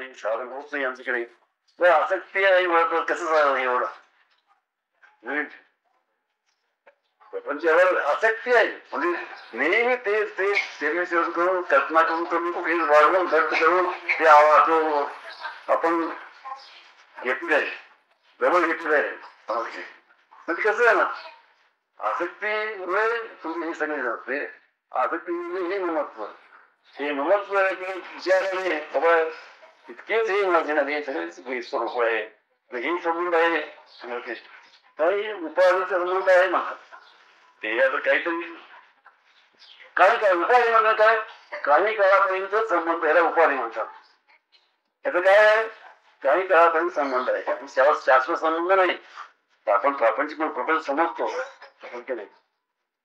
काही साधन होत नाही आमच्याकडे. आसक्ती आहे कसं एवढं प्रपंचावर आसक्ती आहे. म्हणजे नेहमी तेच तेच सेवेसेवन करून कल्पना करून करून वाढवून खर्च करून ते आपण घेतले आहे, जवळ घेतले आहे. म्हणजे कसं आहे ना, आसक्तीमुळे तुम्ही हे सगळे जाते. आसक्ती हे महत्व, हे महत्व विचाराने बाबा इतकेच हे माझे ना हे सगळे स्वरूप आहे, हे संबंध आहे. काही उपाधीचा संबंध आहे म्हणतात ते. आता काहीतरी काही काय उपाधी म्हणतात, काय काही काळापर्यंत संबंध याला उपाधी म्हणतात. याचं काय आहे, काही काळापर्यंत संबंध आहे, शाश्वत संबंध नाही. आपण प्रापंचिक प्रपंच समजतो नाही,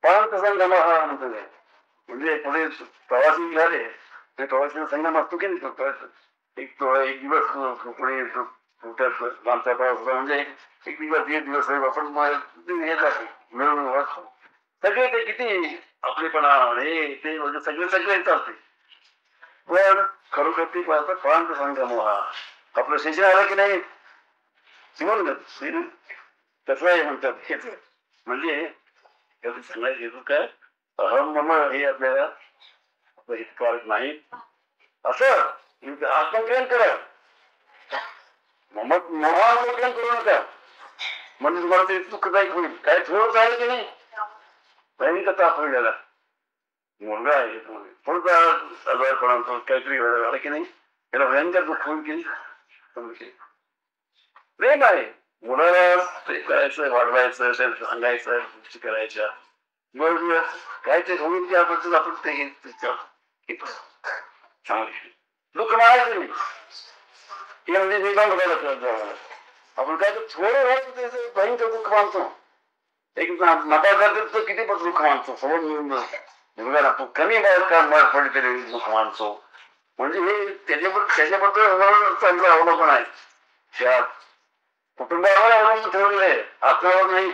पण तसा जमा हा म्हणतो नाही. म्हणजे पुढे प्रवासी झाले ते प्रवासी संगम असतो की नाही. एक दिवस कोणी लांबचा प्रवास म्हणजे एक दिवस 1 दिवस आपण मिळून सगळे ते किती आपलेपणा हे ते म्हणजे सगळे सगळे चालते. पण खरोखर ती पाहतात प्रांत संगम हा आपलं शिक्षण आलं की नाही तसं आहे म्हणतात. हेच म्हणजे सांगायचं येतो काय, अहम मम हे आपल्याला हितकारक नाही. असं आत्मज्ञान करा, मोहात्मज्ञान करू नका. म्हणजे तुम्हाला ते दुःखदायक होईल. काय थोडं आहे की नाही, भयंकर ताप होईल याला. मुलगा आहे थोडा आजारपणा काहीतरी आला की नाही, त्याला भयंकर दुःख होईल की नाही. प्रेम आहे, मुलाला करायचं, वाढवायचं, त्याला सांगायचं, गोष्टी करायच्या. मग काय ते होईल त्याबद्दल आपण ते चांगले दुःख मारायचं नाही. हे म्हणजे निदान बघायला आपण काय तर थोडं व्हायचं भयंकर दुःख मानतो. एक नका किती पण दुःख मानतो, आपण कमी पडले तरी दुःख मानतो. म्हणजे हे त्याच्याबद्दल चांगलं अवलंबन आहे. त्या कुटुंबावर अवलंबून ठेवलेलं आहे, आपल्यावर नाही.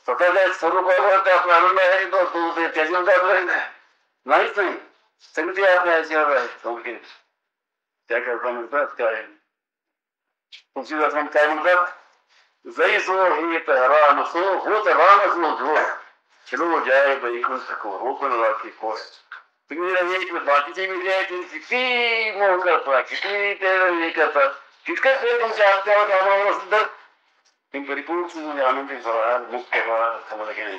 स्वतःच्या स्वरूपावर ते आपला आनंद आहे त्याच्यावर नाहीच नाही. सगळी ते आपल्या याच्यावर आहे. त्याकरता म्हणतात काय तुलसीदास काय म्हणतात, जै सो हे राम सो होत राम सो जो चलो जाय बैकुंठ को रोकन राखी कोय. तुम्ही बाकीचे विषय आहेत किती मोह करता, किती ते हे करतात, तितकंच ते तुमच्या आत्म्यावर रामावर सुद्धा ते परिपूर्ण आनंदी व्हा, मुक्त व्हा. समजा की नाही,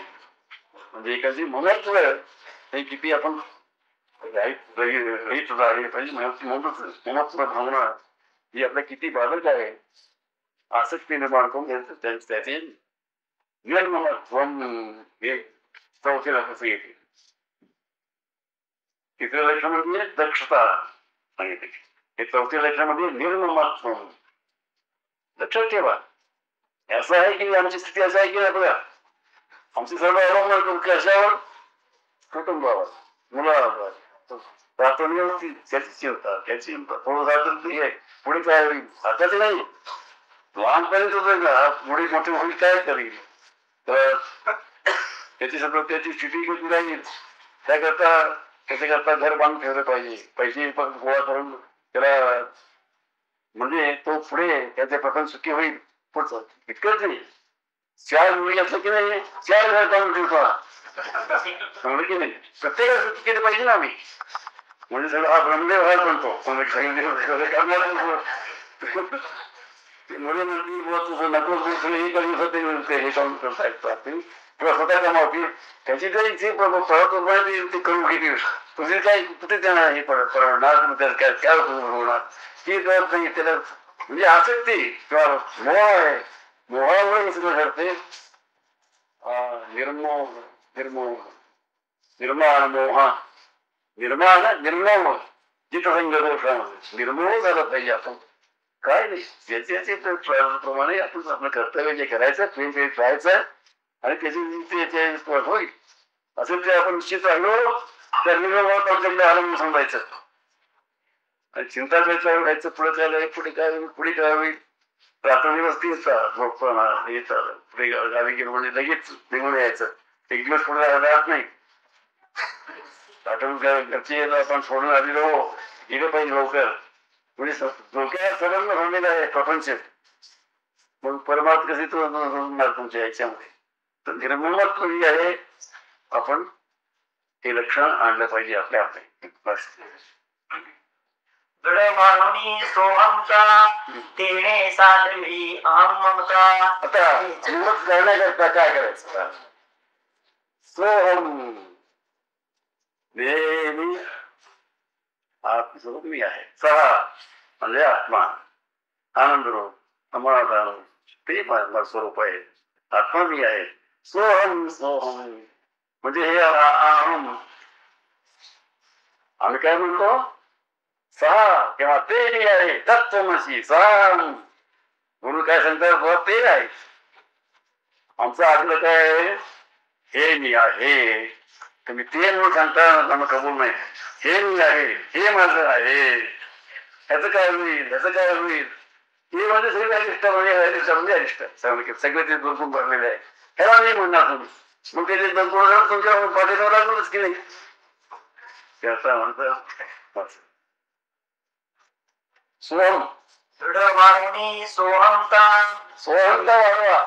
म्हणजे एखादी महत्व हे किती आपण रहित आहे पाहिजे. महत्व भावना ही आपल्या किती बाधक आहे. आसक्ती निर्माण करून घ्यायचं त्याचे निर्ममत्व हे चौथीला कसं येते. तिसऱ्या लक्षणामध्ये दक्षता सांगितली. हे चौथ्या लक्षणामध्ये निर्ममत्व. लक्षात ठेवा, असं आहे की आमची स्थिती असं आहे की नाही बघा, आमची सर्व अवलंबन कशावर, कुटुंबावर, मुलावर, प्राथमिक त्याची चिंता, त्याची थोडं पुढे काय होईल आताच नाही, लहानपर्यंत होतोय का पुढे मोठे होईल काय करील, तर त्याची सगळं त्याची स्थिती कशी राहील. त्याच्याकरता घर बांधून ठेवलं पाहिजे, पैसे गोळा करून त्याला, म्हणजे तो पुढे त्याचे प्रपंच सुखी होईल. पुढचं इतकंच नाही, 4 मुली असलं की नाही 4 घर बांधून ठेवतो समजलं की नाही. प्रत्येकाला सुखी केलं पाहिजे ना आम्ही, म्हणजे सगळं हा ब्रह्मदेव हा म्हणतो मुली तुझं नको हे काम करता येतं किंवा स्वतः कमावतील त्याची जरी ती ती करून घेतील. तुझी काय कुठे त्यांना हे परवडणार काय होणार ती जबाब नाही. त्याला म्हणजे आसक्ती किंवा मोह आहे, मोहामुळे हे सगळं घडते. निर्मोह निर्मोह निर्माण मोहा निर्माण निर्मोह जितसंग दोषामध्ये निर्मोह झालं पाहिजे. आपण काय नाही ज्याचे प्रमाणे आपण आपलं कर्तव्य जे करायचं ते करायचं आणि त्याची होईल असं ते आपण निश्चित राहिलो तर निर्मोह आनंद समजायचं आणि चिंता व्हायचं. पुढे काय पुढे काय पुढे काय होईल. प्राथमिक झोपणा हे पुढे गावी गेलो म्हणजे लगेच निघून यायचं. एक दिवस पुढे राहत नाही. घरचे आपण सोडून आलेलो गेलं पाहिजे लवकर. म्हणजे डोक्यात संलग्न झालेला आहे प्रपंच. मग परमात्मा कशी तुमच्या याच्यामध्ये तर निर्ममत्व जे आहे आपण हे लक्षण आणलं पाहिजे आपल्या आपले बस. आता हिंमत करण्याकरता काय करायचं? सोहम नेहमी आत्मस्वरूप मी आहे. सहा म्हणजे आत्मा, आनंद रूप, समाधान ते माझं स्वरूप आहे. आत्मा मी आहे. सोहम सोहम म्हणजे हे अहम. आम्ही काय म्हणतो? सहा किंवा ते मी आहे. तत्वमसी सहा म्हणून काय सांगतात? ते आहे. आमचं आतलं काय आहे? हे मी आहे. तुम्ही ते म्हणून सांगता आम्हाला कबूल नाही. हे मी आहे, हे माझं आहे. ह्याचं काय होईल, ह्याचं काय होईल? हे म्हणजे सगळे अरिष्ट म्हणजे अरिष्ट सगळे ते दुर्गुण भरलेले आहे. ह्याला नाही म्हणणार तुम्ही. मग ते दुर्गुण तुमच्या पाठीवर लागणारच की नाही? त्याचा म्हणतात सोहम सोहमता वाढवा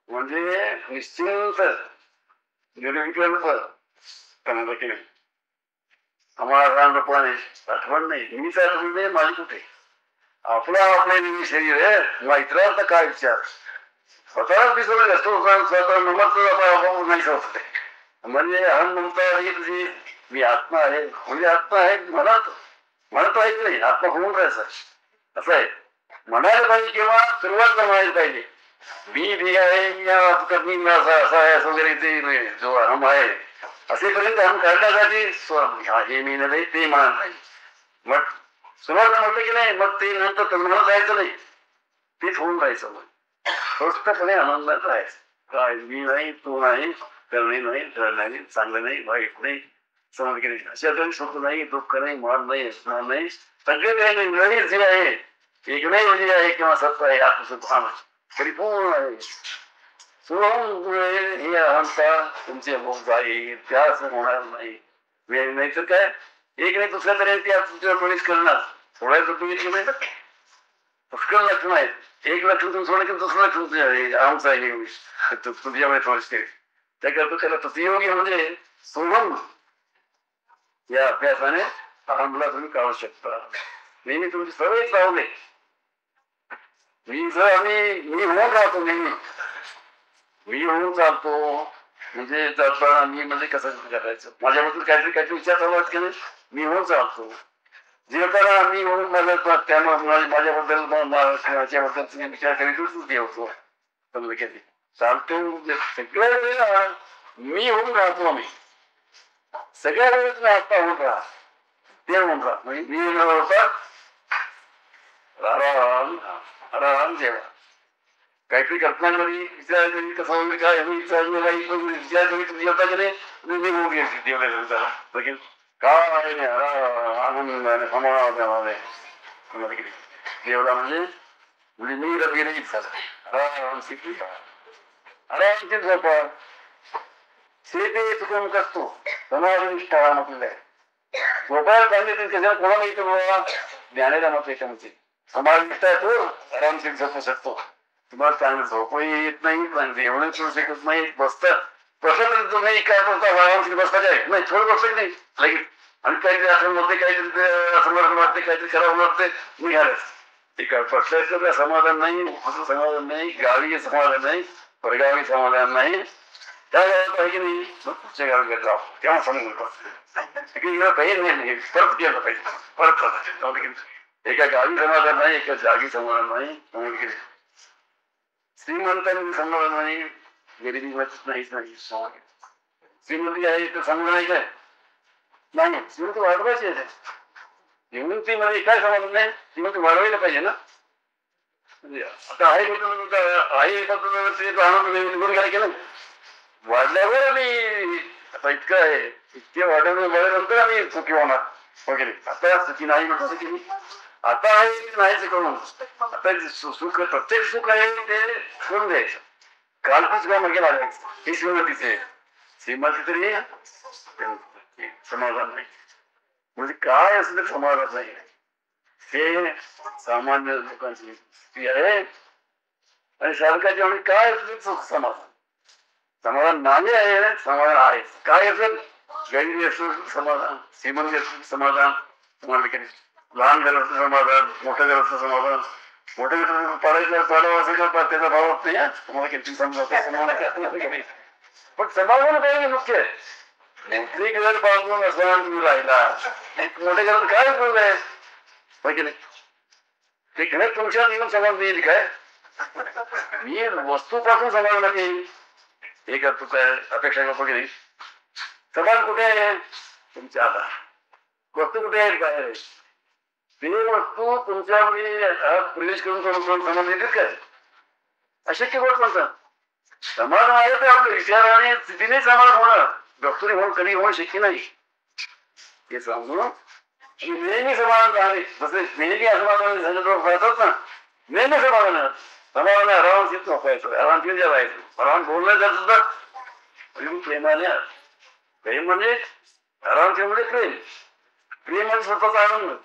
म्हणजे निश्चिंत निर्विकल्प करण्याचा की नाही. समाधानपणे आठवण नाही. मीच आठवण नाही माझी कुठे. आपला आपले नेहमी शरीर आहे. किंवा इतरांचा काय विचार स्वतःच विसरले असतो. स्वतः ममत्व नाही होते. म्हणजे अहम ममता तुझी मी आत्मा आहे म्हणजे आत्मा आहे म्हणत आहे नाही. आत्मा होऊन राहायचं असं आहे. म्हणायला पाहिजे किंवा सुरुवात म्हणायला पाहिजे. मी आहे मी असा आहे वगैरे ते जो अहम आहे असेपर्यंत अहम काढण्यासाठी हे मी नाही ते म्हणत नाही. मग सुरुवात म्हटलं की नाही मग ते नंतर म्हणत जायचं नाही. तेच होऊन राहायचं. मग स्वस्थपणे आनंदात राहायचं. काय मी नाही तू नाही करणे नाही धड नाही चांगलं नाही वाईट नाही समज की नाही. अशा तरी सुख नाही दुःख नाही मान नाही असणार नाही. सगळे काही नाही जे आहे एकमेव जे आहे किंवा सत्य आहे आत्मसुद्धा परिपूर्ण आहे. सोहमुळे हे अहंता तुमचे होत जाईल. त्याच होणार नाही. वेळ नाही तर काय एक नाही दुसऱ्या तरी तुमच्यावर प्रवेश करणार. सोडायचं तुम्ही की नाही पुष्कळ लक्षण आहेत. एक लक्षण तुम्ही सोडलं की दुसरं लक्षण अहंचा हे तुमच्यामध्ये प्रवेश करेल. त्याकरता त्याला प्रतियोगी म्हणजे सोहम या अभ्यासाने अहमला तुम्ही काढू शकता. नेहमी तुमची सवयच राहू दे. मी होऊन राहतो नेहमी. मी होऊन चालतो म्हणजे चालताना मी म्हणजे कसं करायचं. माझ्याबद्दल काहीतरी विचार चालू की नाही मी होऊन चालतो. जेवताना मी होऊन माझ्याबद्दल तुम्ही विचार करीतच ठेवतो. चालतो सगळ्या वेळेला मी होऊन राहतो. आम्ही सगळ्या वेळेस मी आत्ता होऊन राहा ते होऊन राहा म्हणजे मी होता आराम आराम जेवा. काहीतरी कल्पना करी विचार करी कसं होईल काय विचार करी तुम्ही जेवता की नाही मी होऊन गेली जेवल्या काय नाही आनंदाने समाधानाने जेवला म्हणजे निरविरहित झालं. आराम शिकली आरामची झोपा शेती चुकून कसतो समाजनिष्ठ म्हटलेलं आहे. झोपायला चांगली त्याच्यात कोणाला येतो बाबा ज्ञानेला मत याच्यामध्ये समाजनिष्ठ आहे तो आरामशीर झोपू शकतो. तुम्हाला चांगलं झोपही येत नाही चांगलं एवढं करू शकत नाही. बसतात बसत तुम्ही काय बोलता आरामशीर बसता काय नाही थोडं बसत नाही लगेच आणि काहीतरी असं बोलते काहीतरी असं वाटते काहीतरी खराब वाटते निघालच. ठीक आहे बसल्याचं समाधान नाही असं समाधान नाही गावी समाधान नाही परगावी समाधान नाही. त्या गावात आहे की नाही मग पुढच्या गावी जाऊ तेव्हा समजून काही नाही परत गेलं पाहिजे परत एका गावी समाधान नाही एका जागी समाधान नाही. श्रीमंतांनी समाधान नाही गरिबी नाहीच नाही. श्रीमंती आहे तर समाधान आहे काय नाही. श्रीमंती वाढवायची आहे. श्रीमंती मध्ये काय समाधान नाही श्रीमंती वाढवायला पाहिजे ना. आता आई आनंद निघून गेला की नाही वाढल्यावर आम्ही आता इतकं आहे इतके वाढल्यानंतर आम्ही सुखी होणार वगैरे. आता सुखी नाही म्हणतो की आता आहे नाहीच करून आता सुख प्रत्येक सुख आहे ते करून द्यायचं. कालपास काय मागे लागायचं हे श्रीमतीचे श्रीमती तरी समाधान नाही म्हणजे काय असं तर समाधान नाही. हे सामान्य लोकांची स्थिती आहे. आणि साधकाची म्हणजे काय सुख समाधान, समाधान नाही आहे, समाधान आहे काय असेल, गैरी असेल समाधान, श्रीमंत असेल समाधान, तुम्हाला लहान घर असं समाधान, मोठं घर असं समाधान. मोठे घर पाडायचं पाडावं असेल तर त्याचा भाव होत नाही. तुम्हाला किती समजा पण समाधान पाहिजे मुख्य आहे. मोठी घर बांधून असताना तुम्ही राहिला, मोठ्या घरात काय उपयोग आहे पाहिजे नाही. ते घर तुमच्या येऊन समाधान येईल काय, मी वस्तूपासून समाधान येईल हे करतो काय अपेक्षा करतो की नाही. समाधान कुठे आहे तुमच्या आता, वस्तू कुठे आहेत बाहेर आहे. ते वस्तू तुमच्यामध्ये प्रवेश करून समाधान येतील काय, अशक्य गोष्ट म्हणतात. समाधान आहे तर आपल्या विचाराने स्थितीने समाधान होणार, डॉक्टरी होऊन कधी होणं शक्य नाही. हे समजून नेहमी समाधान राहणे, जसे नेहमी असमाधान झाले लोक राहतात ना, नेहमी समाधान समाधान आराम येत नसायचं, आराम घेऊन राहायचं. आराम बोलणं जायचं तर प्रेमाने, प्रेम म्हणजे आराम म्हणजे प्रेम, प्रेम म्हणजे स्वतःचा आनंद,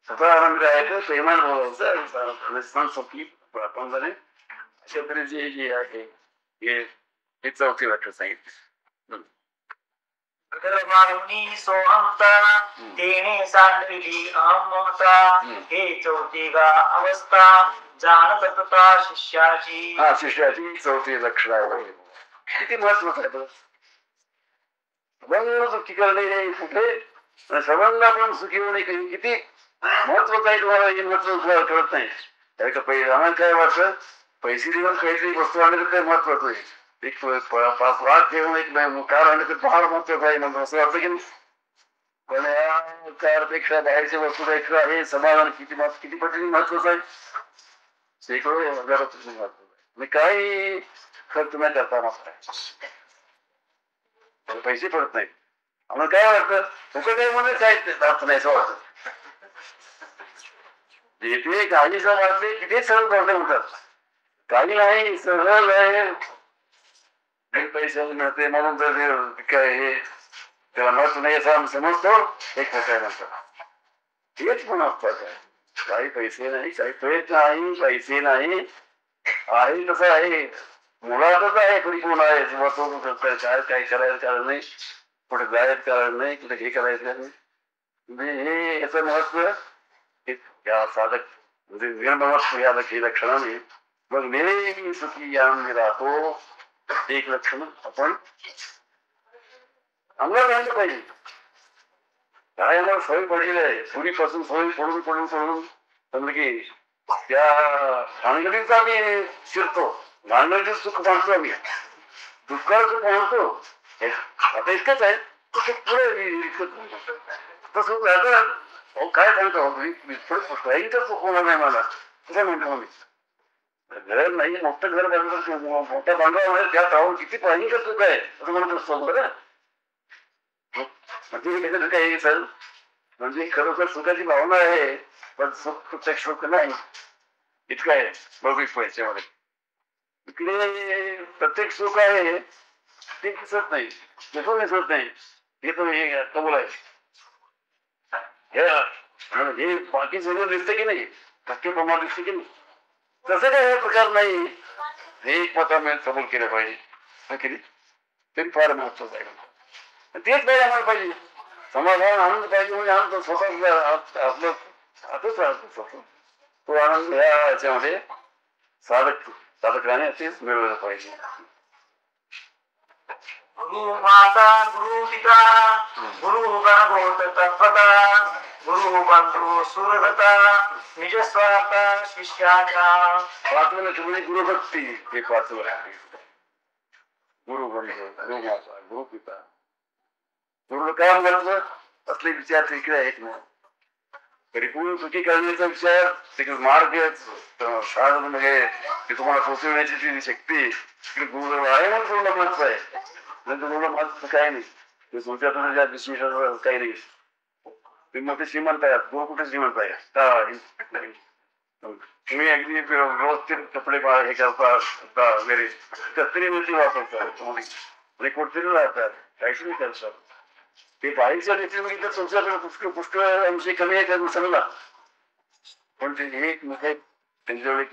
स्वतः आनंद राहायचं, प्रेमाने बोलायचं सोपी आपण झाले. अशा तऱ्हेचे जे आहे हे चौथी व्याख्या सांगितली. तेने सांडली अहमता, हे चौथी गा अवस्था जाणत तथा शिष्याची. हा, शिष्याची चौथी लक्षण आहे. किती महत्वाचं आहे. सर्वांना सुखी करणे कुठे, सर्वांना आपण सुखी होणे किती महत्वाचं आहे. तुम्हाला हे महत्व कळत नाही. आम्हाला काय वाटतं, पैसे देऊन काहीतरी वस्तू आणलं तर काय महत्वाचं आहे. एक 5 लाख ठेवून एक कार आणलं तर फार महत्वाचं आहे म्हणून असं वाटतं की नाही. पण या कारपेक्षा बाहेरच्या वस्तूपेक्षा हे समाधान किती पटीने महत्वाचं आहे. शेकडो हजारात महत्वाचं आहे. काही खर्च न करता मात्र पैसे पडत नाही. आम्हाला काय वाटतं, तुमचं काय म्हणून काय अर्थ नाही असं वाटतं. जिथे काही सण वाटले तिथे सरळ प्रॉब्लेम होतात. काही नाही सरळ आहे, पैसे मिळते म्हणून तर काय हे त्याला महत्व नाही असं आम्ही समजतो. एक प्रकार म्हणतात हेच पण असतात. काही पैसे नाही, काही प्रयत्न नाही, पैसे नाही, आहे तसं आहे, मुलातच आहे. कोणी कोण आहे काय काय करायचं कारण नाही, कुठे जायचं कारण नाही, कुठे हे करायचं नाही. हे याचं महत्व या साधक म्हणजे निर्ममत्व या लक्षणाने मग नेहमी सुखी आम्ही राहतो. एक लक्षण आपण अंगात राहिलं पाहिजे. काय आम्हाला सवय पडलेली आहे, पूर्वीपासून सवय पडून पडून पडून समजा की त्या भानगडीचा आम्ही शिरतो. भानगडीचं सुख मानतो आम्ही, दुःखाचं सुख मानतो. आता इतकंच आहे पुढे तसं आता काय सांगतो पुढे तर सुख होणार नाही मला कसं म्हणतो मी. घर नाही, मोठं घर बांधलं, मोठ्या बांधवामध्ये त्यात राहून किती पाहिजे सुख आहे असं म्हणत असतो बरं. म्हणजे काही सर म्हणजे खरोखर सुखाची भावना आहे, पण सुख प्रत्यक्ष सुख नाही इतकं आहे भौतिक पैशामध्ये. इकडे प्रत्येक सुख आहे ते दिसत नाही, दिसत नाही. हे तर हे कबूल आहे. हे बाकी सगळं दिसतं की नाही, टक्के प्रमाण दिसते की नाही, तसं काही प्रकार नाही. हे एक मत आम्ही कबूल केलं पाहिजे. तरी फार महत्वाचं आहे. तेच नाही आम्हाला पाहिजे. समाधान आनंद पाहिजे म्हणजे आनंद स्वतः आपलं आतच राहतो. तो आनंद ह्या याच्यामध्ये साधकाने तेच मिळवलं पाहिजे. गुरु माता गुरु पिता गुरु गणभूत तत्वता गुरु बंधू सुरगता निज स्वार्थ शिष्याचा. पाचवं लक्ष म्हणजे गुरुभक्ती. हे पाचवं आहे. गुरु बंधू, गुरु माता, गुरु पिता. गुरु काय म्हणायचं असले विचार इकडे आहेत ना. परिपूर्ण सुखी करण्याचा विचार तिकडे मार्ग साधन म्हणजे ते तुम्हाला पोचवण्याची जी शक्ती तिकडे गुरु आहे म्हणून गुरुला महत्व आहे. गुरुला महत्व काही नाही. ते तुमच्या विशेष काही नाही. तुम्ही ते श्रीमंत आहात, गुरु कुठे श्रीमंत आहे. तुम्ही अगदी व्यवस्थित कपडे हे करता वगैरे कत्तरी मिळती वापरतात तुम्ही कुठतरी राहतात, काहीच नाही करतात. ते बाहेरच्या रीतीने बघितलं तुमच्याकडे पुष्कळ अंशी कमी आहे का समजा. पण ते एक म्हणजे त्यांच्याजवळ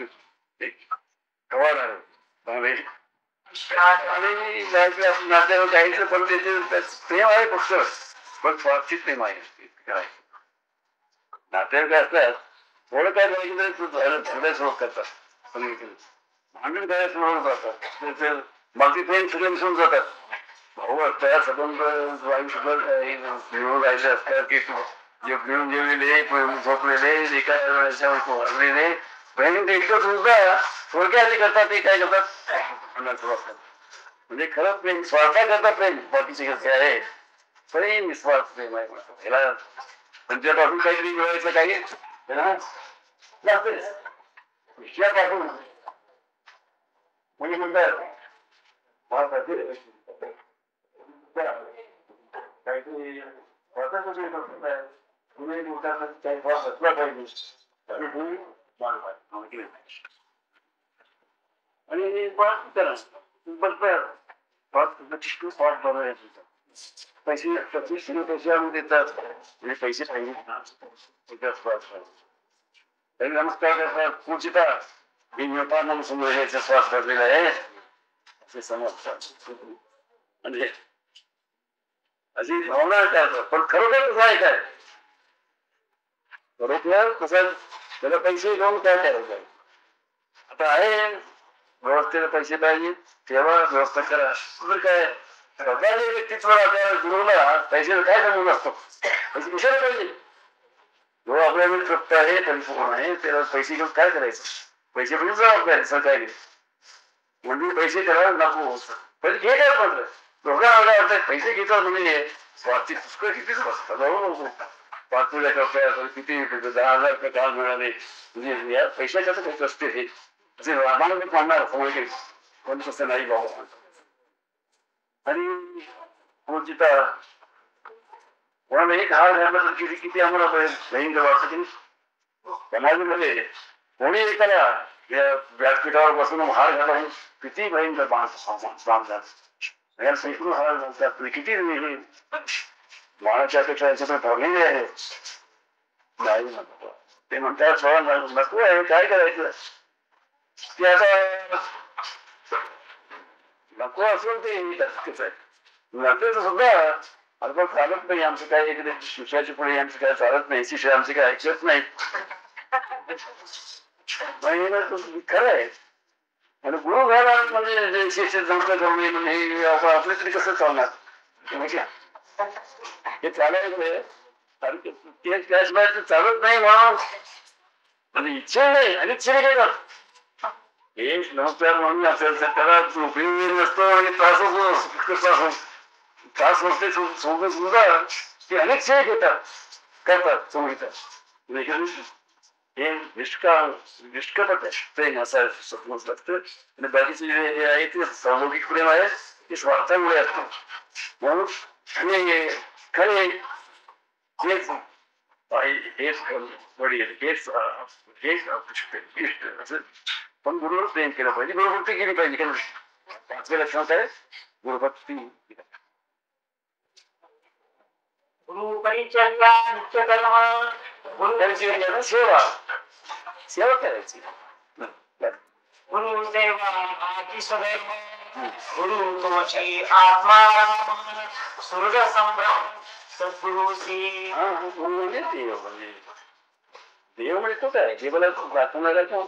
एक कवाड आहे चांगले आणि नात्यावर जायचं पण त्याचे प्रेम आहे फक्त पण स्वार्थी प्रेम आहे काय नात्यावर काय असतात थोडं काय पाहिजे थोडं सोड करतात पण भांडण काय सोडून जातात बाकी प्रेम सगळे मिसळून जातात भाऊ असतात संबंध मिळून राहिले असतात की जे मिळून जेवलेले झोपलेले एका वाढलेले प्रेम एकच सुद्धा थोडक्यात करतात ते काय करतात म्हणजे खरं प्रेम स्वार्था करता प्रेम बाकीचे कसे आहे तरी निस्वार्थ प्रेम आहे म्हणतो ह्याला त्यांच्यापासून काहीतरी मिळवायचं काही विषयापासून म्हणजे म्हणतात काहीतरी तुम्ही लोकांना काही भाव असला पाहिजे आणि पैसे 25 पैसे आणून देतात म्हणजे पैसे पाहिजे नमस्कार करतात पूजिता मी व्यापार म्हणून समजायचा श्वास करलेला आहे असे समजतात म्हणजे अशी भावना करतात पण खरोखर कसं आहे काय खरोखर कसं त्याला पैसे घेऊन काय करायचं आता आहे व्यवस्थेला पैसे पाहिजे तेव्हा व्यवस्था करा तुम्ही काय सरकारी व्यक्तित्व गुरुला पैसे काय सांगून असतो पैसे कशाला पाहिजे जो आपल्याला तृप्त आहे परिपूर्ण आहे त्याला पैसे घेऊन काय करायचं पैसे म्हणजे जबाबदारी सरकारी म्हणजे पैसे करायला नको पहिले घे काय मात्र लोकांना वाटतं पैसे घेतात म्हणजे स्वार्थी पुष्कळ कितीच बसतात पाचव्या टप्प्यात किती 10,000 रुपये काल मिळाले म्हणजे या पैशाच्याच काही असते हे सांगणार समोर कोण तसं नाही बाबा आणि पूजिता कोणाला एक हार घालला तर किती आम्हाला भयंकर वाटतं की समाजामध्ये कोणी एखाद्या व्यासपीठावर बसून हार घाला किती भयंकर बांधतात सैकून हार घालतात किती मानाच्या अपेक्षा याच्याकडे ठरलेली आहे नाही म्हणतो ते म्हणतात नको आहे काय करायचं ते आता नको असून ते नसेल सुद्धा अर्थात चालत नाही आमचं काय इकडे शिष्याची पुढे आमचं काय चालत नाही शिष्य आमचे काय ऐकत नाही खरं आहे आणि गुरु घरात म्हणजे शिष्य जमलं जमले म्हणजे आपल्या तरी कसं चालणार हे चालायचं त्याशिवाय चालत नाही म्हणून इच्छा नाही आणि इच्छा काय हे नमस्कार म्हणून असेल तर त्याला उपयोग नसतो आणि त्रास नसते सोबत सुद्धा ते अनेक सेवा घेतात करतात सोबत हे निष्कपट प्रेम असं समज लागतं आणि बाकीचे जे आहे ते सामूहिक प्रेम आहे ते स्वार्थामुळे असतं म्हणून आणि खरे हेच वडील हेच असं पण गुरुवर प्रेम केलं पाहिजे गुरुभक्ती केली पाहिजे कारण पाचव्या लक्षणात आहे गुरुभक्ती गुरु परिचर्या नित्यकर्म सेवा सेवा करायची गुरुदेवा आदि सदैव गुरु तोची आत्मा स्वर्ग संभ्रम सद्गुरुसी म्हणजे देव म्हणजे तो काय देवाला प्रार्थना करायचं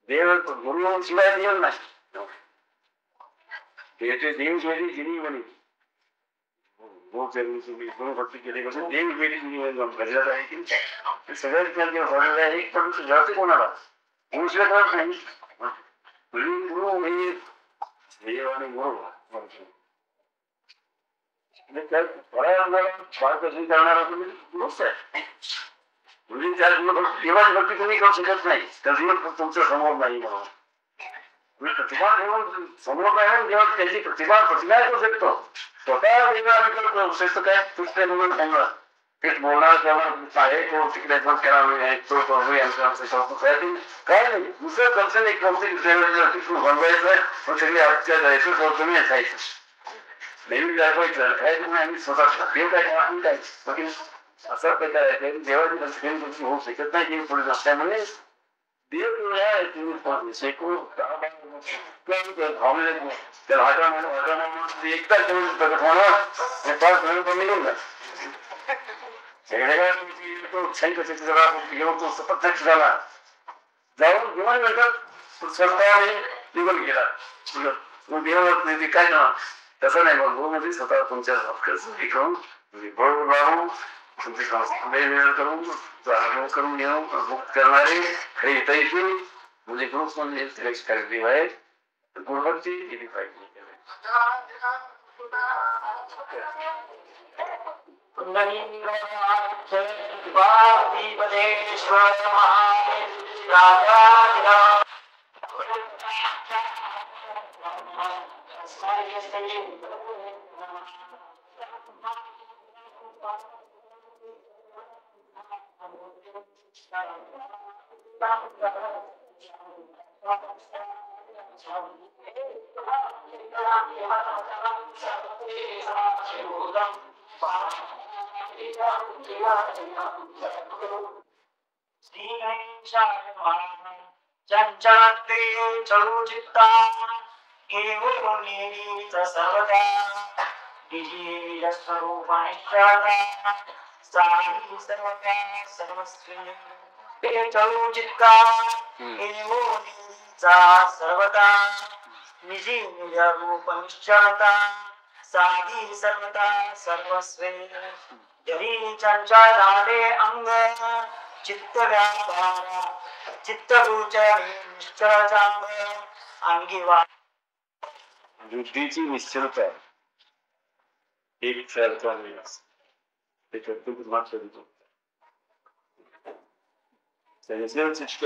देव गुरु शिवाय देव नाही देव गेली जिनी म्हणे गुरुभक्ती केली पासून देव गेली गरजेचं आहे की सगळ्या ठिकाणी आहे पण जाते कोणाला गुरुशिवाय करत नाही गुरु म्हणजे देव आणि गुरु मार्गदर्शन करणारा तुम्ही गुरुच आहे म्हणजे त्या देवाची भक्ती तुम्ही करू शकत नाही तर देव तुमच्या समोर नाही म्हणून प्रतिभा देऊन समोर नाही देवा त्याची प्रतिभा करू शकतो स्वतः देवा शकतो काय तुझ्या म्हणून सांगला तेच बोलणार त्याला आहे तो तिकडे काय नाही दुसरं कल्चर एक बनवायचं पण सगळी आजच्या जायचं तुम्ही असायचं नेहमी दाखवायचं काय तुम्ही आम्ही स्वतः देव काय आम्ही काय असा प्रकार आहे देवाची दर्शन होऊ शकत नाही की पुढे नसल्यामुळे देव जो आहे तुम्ही शेकून त्याला एकदा घेऊन प्रकट होणार आणि पाच मिळून निघून प्रत्यक्ष झाला जाऊन विमान मिळतात स्वतःने निघून गेला देवावर काय ना तसं नाही मग मध्ये स्वतः तुमच्या घेऊन राहून तुमचे वेगवेगळं करून घेऊन मुक्त करणारे खरे हितैषी म्हणजे ग्रुप म्हणजे कार्यदेव आहे गुरुभक्ती केली पाहिजे चंचलते चळू चित्ता सर्वदा निजीय स्वरूपानिष्ठाता साई सर्वदा सर्वस्वी ते चळू चित्ता सर्वदा निजी रूप निश्चलता साधी सर्वदा सर्वस्वी जरी चंचल झाले अंग चित्त व्यापार चित्तगोचर निश्चल चांग अंगी बुद्धीची निश्चलता एक सारखा ते कर्तृत्व मात्र देतो चित्त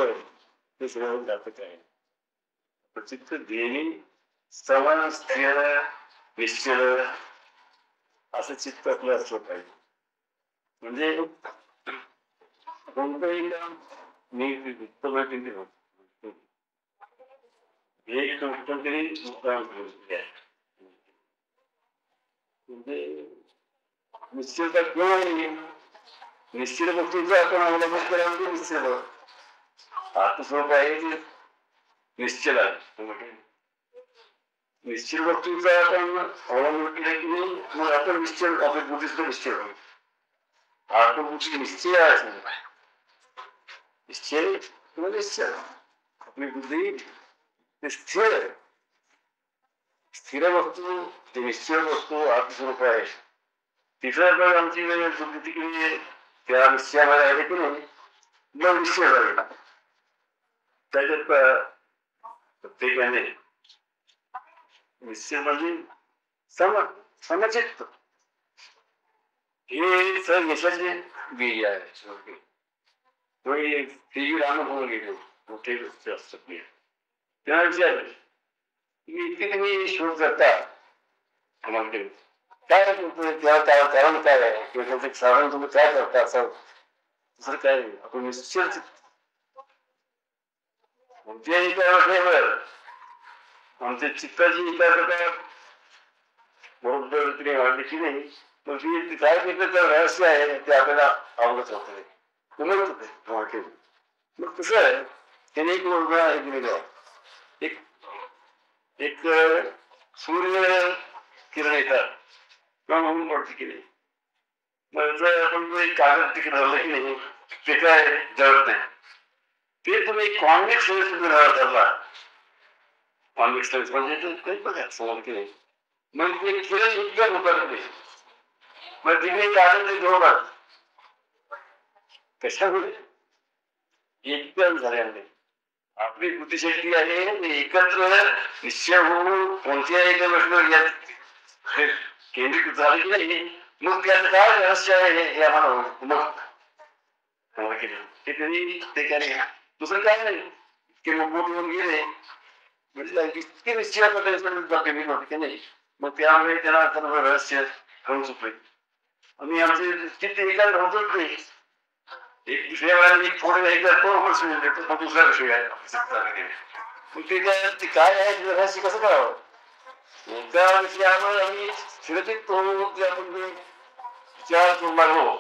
ते सगळं व्यापक आहे चित्त देणी समान स्थिर निश्चल असं चित्त आपलं असलं पाहिजे म्हणजे कोणतंही काम मी एक कुठंतरी म्हणजे निश्चितता किंवा निश्चित गोष्टीचा आपण अवलंबन करायला निश्चित आत्मस्वरूप आहे ते निश्चल आहे निश्चित गोष्टीचा आपण अवलंबन केला की नाही मग आपण निश्चल आपल्या बुद्धीचं निश्चय आत्मबुद्धी निश्चय आहे निश्चय किंवा निश्चय आपली बुद्धी स्थिर स्थिर वस्तू ते निश्चय वस्तू आत्मस्वरूप आहे तिसरा पण आमची बुद्धी तिकडे त्या निश्चयामध्ये आहे की नाही मग निश्चय झाला त्याच्यात प्रत्येकाने निश्चय म्हणजे समचित्त हे सर यशाचे बीज आहे अनुभव गेले मोठे गोष्टी असतात त्यांना विचार इतके तुम्ही शोध करता काय कारण काय आहे किंवा त्यांचं साधारण तुम्ही काय करता असं दुसरं काय आपण निश्चित कोणत्याही काळावर आमच्या चित्ताची एकाग्रता बरोबर तिने वाढली की नाही मग ती काय त्याचं रहस्य आहे ते आपल्याला अवगत होत नाही मग कसं आहे त्याने एक मुलगा हे दिलेला आहे एक सूर्य किरण येतात किंवा म्हणून पडते की नाही मग जर आपण कागद तिकडे धरलं की नाही ते काय जळत नाही ते तुम्ही कॉन्व्हेक्स लेन्स तुम्ही धरला कॉन्व्हेक्स लेन्स म्हणजे काही बघा समोर की नाही मग ते किरण इतकं होतात नाही मग तिकडे कागद ते धरतात कशामुळे एकदम झाल्याने आपली बुद्धिशक्ती आहे एकत्र निश्चय होऊन कोणत्याही एका गोष्टीवर केंद्रित झाली की नाही मग त्याचं काय रहस्य आहे हे आम्हाला मग ते कधी ते काय नाही दुसरं काय नाही की मग बोट येऊन गेले म्हणजे इतके निश्चय होते की नाही मग त्यामुळे त्याला सर्व रहस्य कळून चुकले आणि आमचे चित्त एका होतच नाही एक दुसऱ्या वेळेला एक थोडं एकदा सोडून देतो मग दुसरा विषय आहे मग ते काय आहे रहस्य कसं करावं एका विषयावर आम्ही फिरतीत आपण विचार करू लागलो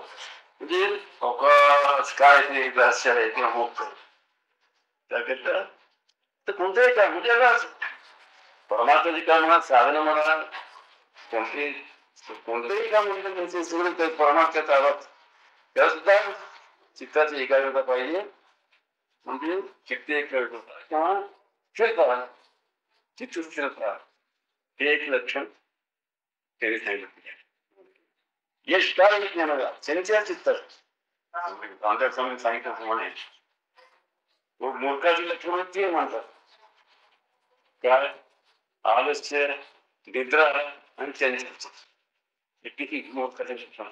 म्हणजे अवकाश काय ते रहस्य आहे किंवा मोक्ष त्याकरिता तर कोणतंही काम म्हणजे परमार्थाची काम म्हणा साधनं म्हणा कोणते कोणतंही काम म्हणजे त्यांचे सगळं परमार्थाचा आवाज त्याला सुद्धा चित्ताची एकाग्रता पाहिजे म्हणजे चित्त एक होता किंवा स्थिरता चित्त स्थिरता हे एक लक्षण त्यांनी सांगितलं यश काय ज्ञानाला चंचल चित्त आमच्या समोर सांगितलं म्हणे मूर्खाची लक्षण ते म्हणतात काय आलस्य निद्रा आणि चंचल हे किती मूर्खाचे लक्षण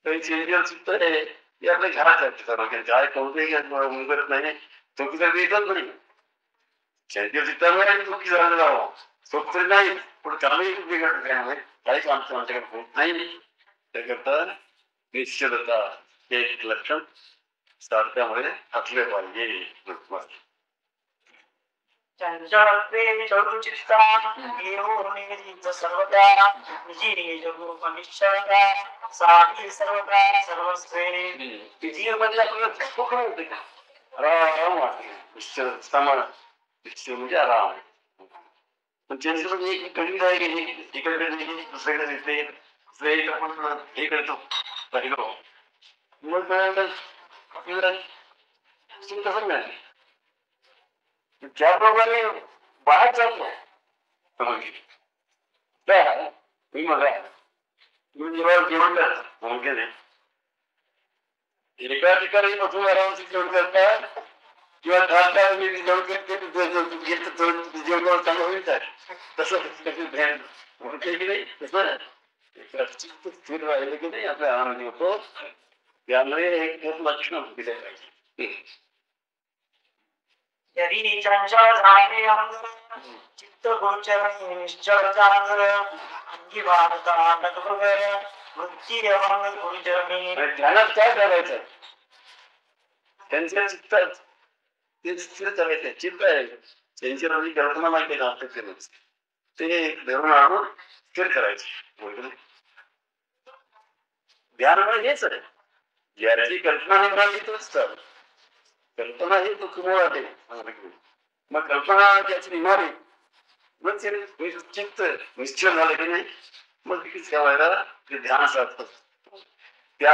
तर चंचल चित्त आहे हे आपल्या घरात आहे काय कोणतेही मुंगत नाही चुकी तर येतच नाही चंचल चित्तामुळे चुकी झालं जावं चूक तरी नाही पण कामही बिघडत नाही काही काम आमच्याकडे होत नाही त्याकरता निश्चलता हे एक लक्षण सारख्यामध्ये असले पाहिजे चंचलत्वे चरुचित्ता एवमेव सर्वदा निजी जगोपनिश्चयता साहि सर्वदा सर्वस्वे मध्ये आपल्याला सुख मिळते का आराम वाटते निश्चल समान निश्चल म्हणजे आराम पण चंचल एक कधी आहे की इकडे दुसरीकडे दिसते दुसरे आपण हे करतो पहिलो मग आपल्याला कसं मिळालं ज्याप्रमाणे बाहेर जातो तुम्ही बघा तुम्ही जेव्हा जेवण करता मग एका ठिकाणी बसून आरामशी जेवण करता किंवा जेवण करते जेवण चांगलं होईल तसं ध्यान म्हणते की नाही तसं स्थिर राहिलं की नाही आपल्या आनंदी होतो त्यामुळे एक लक्षण दिले पाहिजे यदि चंचल झाले अंग चित्त गोचर निश्चल जागर अंगी वाढता लगभग वृत्ती अभंग गोचरणी ध्यानात काय करायचं त्यांच्या चित्तात ते स्थिर करायचं चित्त आहे त्यांची रवी कल्पना माहिती का ते धरून आणून स्थिर करायचे ध्यान म्हणजे हेच आहे ज्याची कल्पना निर्माण तोच तर कल्पना ही दुःखमूळ आहे मग कल्पना त्याची निमारी मग चित्त निश्चय झालं की नाही मग ठेवायला ते ध्यान साधत त्या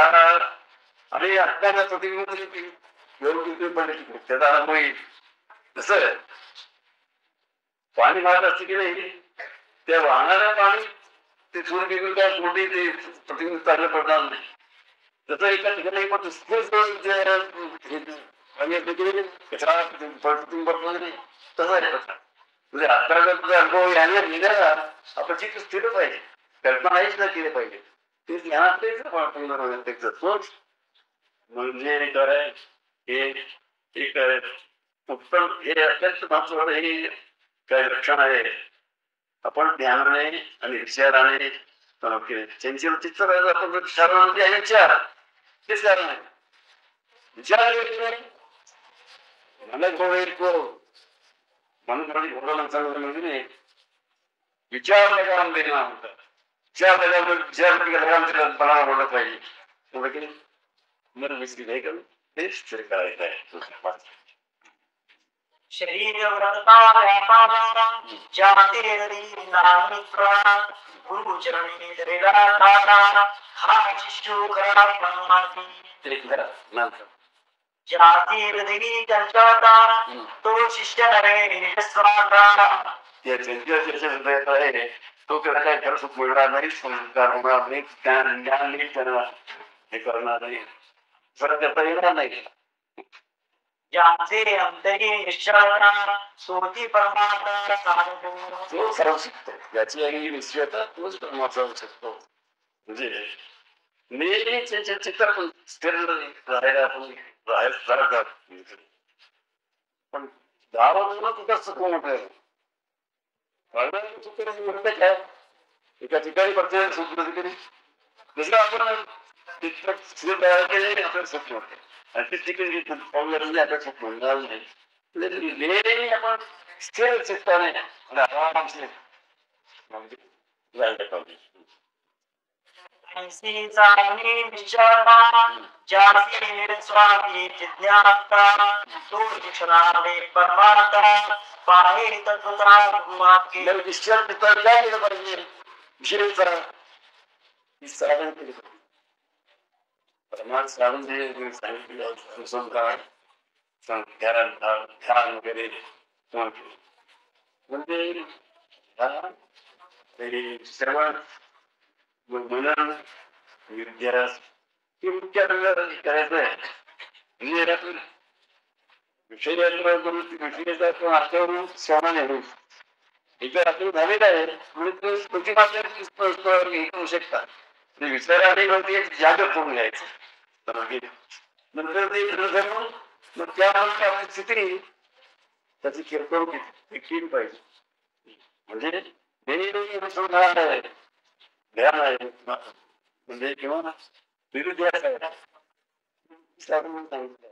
आणि अज्ञानाच्या प्रतिबिंब योग्य पडले त्याचा अनुभव येईल कसं पाणी वाहत असते की नाही त्या वाहणाऱ्या पाणी ते सूर्यबिंब काय कोणते ते प्रतिबिंब चांगलं पडणार नाही त्याचं एका ठिकाणी पण तसा आहे म्हणजे आता जर तुझा अनुभव याने लिहिला आपण चित्त स्थिर पाहिजे कल्पना नाहीच ना केली पाहिजे ते ज्ञानात सोच म्हणजे काय हे काय उत्तम हे अत्यंत महत्वाचं हे काय लक्षण आहे आपण ध्यानाने आणि विचाराने चंचल चित्त आपण विचाराने विचार ते कारण आहे विचार मला म्हणून घोडा चांगलं म्हणजे विचार लगाम देणार होता विचार लगाम बनाना बोलत पाहिजे मन विसरी नाही करून ते स्थिर करायचं आहे शरीर व्रता व्यापारा जाते नाम प्राण गुरु चरणी दरेला तारा हा शिष्यो करा परमार्थी नंतर जाती हृदय चंचलता तो शिष्य नरे निस्वार्था या चंचल हृदयात आहे तो त्याला काय खरं सुख मिळणार नाही संस्कार होणार नाही ज्ञान नाही त्याला हे करणार नाही फरक करता येणार नाही ज्याचे अंतरी निश्चलता सोती परमात्मा साधतो तो सर्व शिकतो याची आई निश्चयता तोच परमात्मा शकतो म्हणजे नेहमी चित्र स्थिर राहायला आपण राहायला पण गावाला तुझा सुख मोठं म्हणत काय एका ठिकाणी प्रत्येक सुख ठिकाणी जसं आपण स्थिर तयार केले आपल्याला सुख मिळते आणि ते ठिकाणी आपल्याला सुख मिळणार नाही नेहमी आपण स्थिर चित्ताने आणि आरामशीर म्हणजे जायला पाहिजे ऐसी जाणी विचारा ज्यासी स्वामी जिज्ञासा तो दिसणारे परमात्मा पाहे तत्वता वाक्य आपल्याला विचार पिता काय केलं पाहिजे विषयीचा साधन केलं पाहिजे प्रमाण साधन जे सांगितलं संस्कार ध्यान वगैरे म्हणजे सर्व मनन विद्यास हे विचार करायचं आहे म्हणजे विषयाचा अर्थावरून समान आहे इतर आपलं झालेलं आहे म्हणजे तुमची मात्र हे करू शकता विचाराने जागृत होऊन घ्यायचं नंतर ते मग त्यामुळे आपली स्थिती त्याची किरकोळ केली पाहिजे म्हणजे आहे ध्यान आहे म्हणजे किंवा विरुद्ध सांगितलं